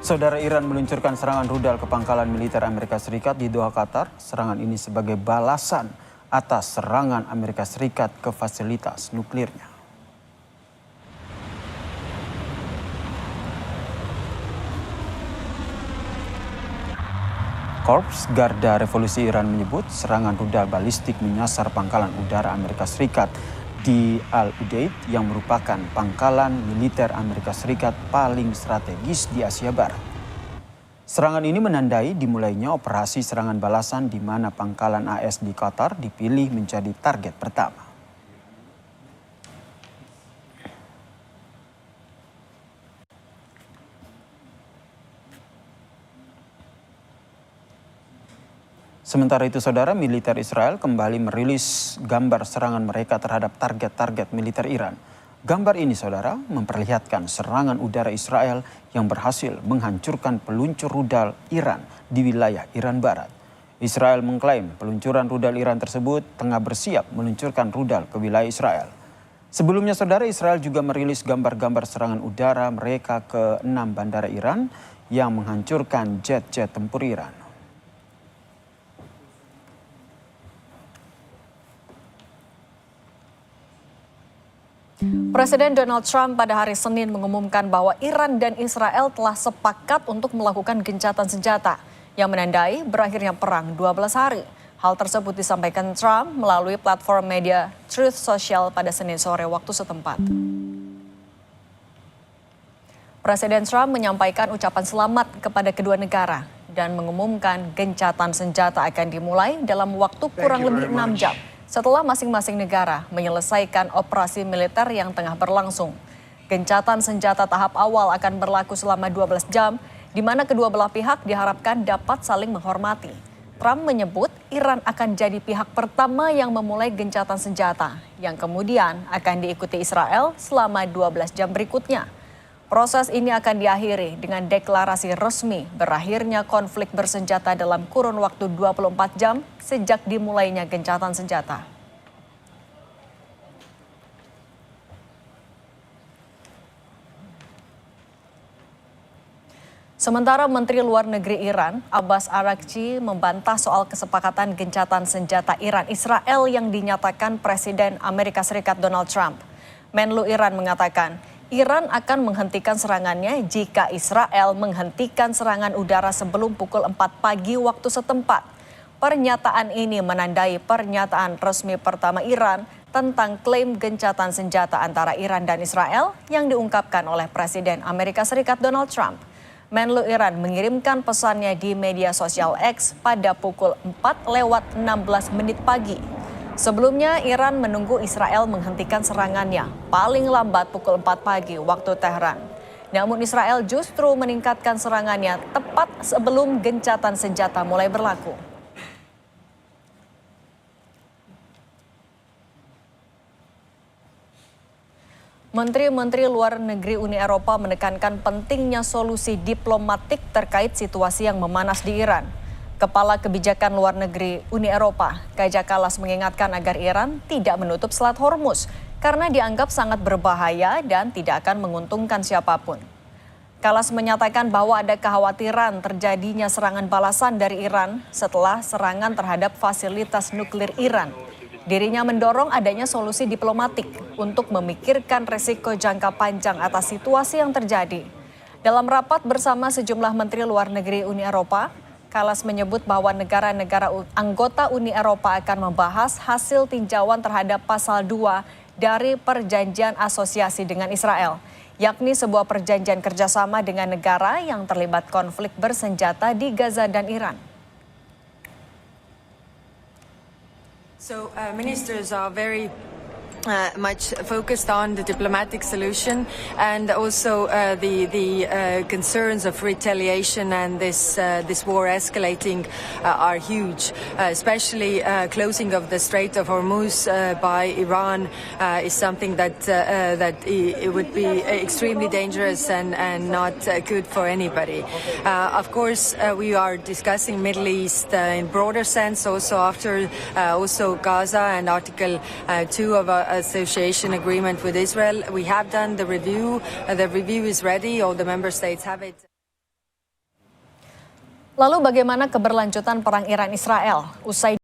Saudara, Iran meluncurkan serangan rudal ke pangkalan militer Amerika Serikat di Doha, Qatar. Serangan ini sebagai balasan atas serangan Amerika Serikat ke fasilitas nuklirnya. Korps Garda Revolusi Iran menyebut serangan rudal balistik menyasar pangkalan udara Amerika Serikat di Al-Udeid yang merupakan pangkalan militer Amerika Serikat paling strategis di Asia Barat. Serangan ini menandai dimulainya operasi serangan balasan di mana pangkalan AS di Qatar dipilih menjadi target pertama. Sementara itu, saudara, militer Israel kembali merilis gambar serangan mereka terhadap target-target militer Iran. Gambar ini, saudara, memperlihatkan serangan udara Israel yang berhasil menghancurkan peluncur rudal Iran di wilayah Iran Barat. Israel mengklaim peluncuran rudal Iran tersebut tengah bersiap meluncurkan rudal ke wilayah Israel. Sebelumnya, saudara, Israel juga merilis gambar-gambar serangan udara mereka ke 6 bandara Iran yang menghancurkan jet-jet tempur Iran. Presiden Donald Trump pada hari Senin mengumumkan bahwa Iran dan Israel telah sepakat untuk melakukan gencatan senjata yang menandai berakhirnya perang 12 hari. Hal tersebut disampaikan Trump melalui platform media Truth Social pada Senin sore waktu setempat. Presiden Trump menyampaikan ucapan selamat kepada kedua negara dan mengumumkan gencatan senjata akan dimulai dalam waktu kurang lebih 6 jam. Setelah masing-masing negara menyelesaikan operasi militer yang tengah berlangsung. Gencatan senjata tahap awal akan berlaku selama 12 jam, di mana kedua belah pihak diharapkan dapat saling menghormati. Trump menyebut Iran akan jadi pihak pertama yang memulai gencatan senjata, yang kemudian akan diikuti Israel selama 12 jam berikutnya. Proses ini akan diakhiri dengan deklarasi resmi berakhirnya konflik bersenjata dalam kurun waktu 24 jam sejak dimulainya gencatan senjata. Sementara Menteri Luar Negeri Iran, Abbas Araghchi, membantah soal kesepakatan gencatan senjata Iran-Israel yang dinyatakan Presiden Amerika Serikat Donald Trump. Menlu Iran mengatakan, Iran akan menghentikan serangannya jika Israel menghentikan serangan udara sebelum pukul 4 pagi waktu setempat. Pernyataan ini menandai pernyataan resmi pertama Iran tentang klaim gencatan senjata antara Iran dan Israel yang diungkapkan oleh Presiden Amerika Serikat Donald Trump. Menlu Iran mengirimkan pesannya di media sosial X pada pukul 4:16 pagi. Sebelumnya, Iran menunggu Israel menghentikan serangannya paling lambat pukul 4 pagi waktu Tehran. Namun Israel justru meningkatkan serangannya tepat sebelum gencatan senjata mulai berlaku. Menteri-menteri luar negeri Uni Eropa menekankan pentingnya solusi diplomatik terkait situasi yang memanas di Iran. Kepala Kebijakan Luar Negeri Uni Eropa, Kaja Kallas, mengingatkan agar Iran tidak menutup Selat Hormuz karena dianggap sangat berbahaya dan tidak akan menguntungkan siapapun. Kallas menyatakan bahwa ada kekhawatiran terjadinya serangan balasan dari Iran setelah serangan terhadap fasilitas nuklir Iran. Dirinya mendorong adanya solusi diplomatik untuk memikirkan resiko jangka panjang atas situasi yang terjadi. Dalam rapat bersama sejumlah menteri luar negeri Uni Eropa, Kallas menyebut bahwa negara-negara anggota Uni Eropa akan membahas hasil tinjauan terhadap pasal 2 dari perjanjian asosiasi dengan Israel, yakni sebuah perjanjian kerjasama dengan negara yang terlibat konflik bersenjata di Gaza dan Iran. So ministers are very much focused on the diplomatic solution and also the concerns of retaliation and this war escalating are huge. Especially closing of the Strait of Hormuz by Iran is something that it would be extremely dangerous and not good for anybody. Of course, we are discussing Middle East in broader sense, also after also Gaza and Article 2 of association agreement with Israel. We have done the review. The review is ready. All the member states have it. Lalu bagaimana keberlanjutan perang Iran-Israel? Usai